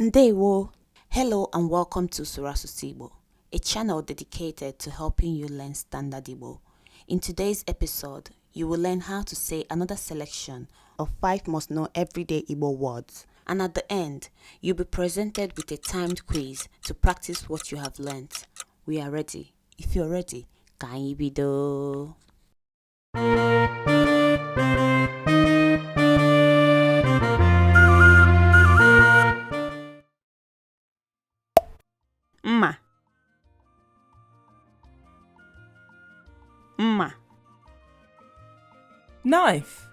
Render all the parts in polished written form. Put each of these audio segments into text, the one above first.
Ndewo. Hello and welcome to Ụsọekwu, a channel dedicated to helping you learn Standard Igbo. In today's episode, you will learn how to say another selection of 5 must-know everyday Igbo words. And at the end, you'll be presented with a timed quiz to practice what you have learnt. We are ready. If you're ready, anyị bido. Mma. Mma. Knife.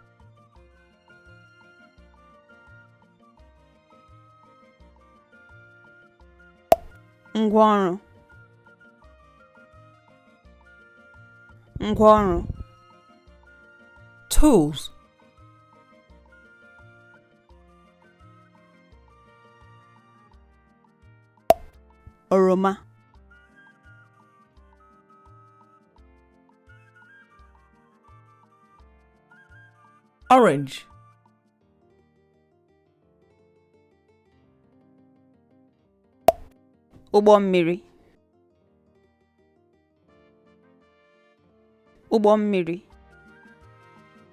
Ngwaọrụ. Ngwaọrụ. Tools. Oroma. Orange. Ụgbọ mmiri. Ụgbọ mmiri.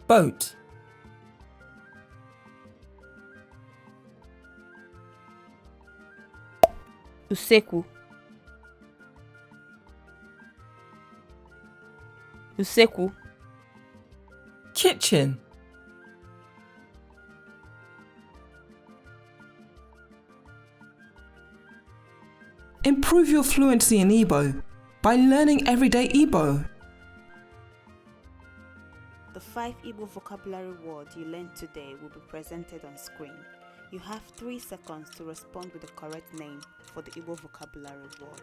Boat. Usekwu. Usekwu. Kitchen. Improve your fluency in Igbo by learning everyday Igbo. The 5 Igbo vocabulary words you learned today will be presented on screen. You have 3 seconds to respond with the correct name for the Igbo vocabulary word.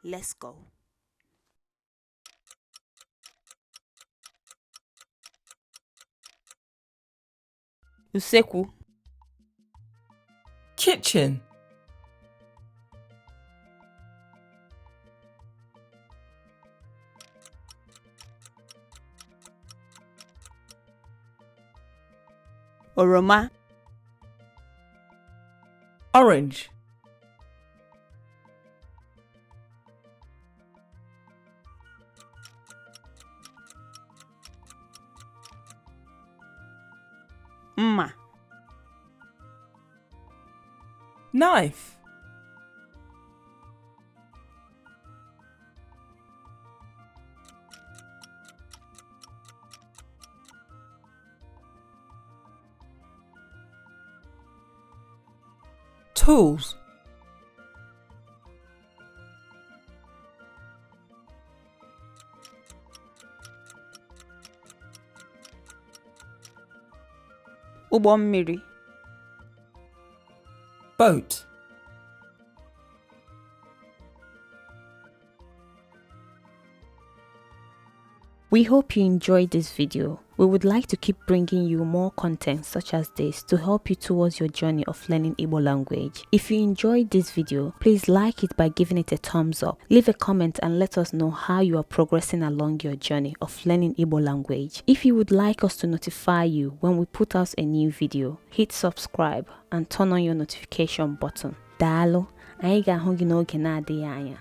Let's go. Usekwu. Kitchen. Oroma. Orange. Mma. Knife. Tools. Ụgbọ mmiri. Boat. We hope you enjoyed this video. We would like to keep bringing you more content such as this to help you towards your journey of learning Igbo language. If you enjoyed this video, please like it by giving it a thumbs up. Leave a comment and let us know how you are progressing along your journey of learning Igbo language. If you would like us to notify you when we put out a new video, hit subscribe and turn on your notification button. Daalụ, anyị ga-ahụ gị n'oge na-adịghị anya.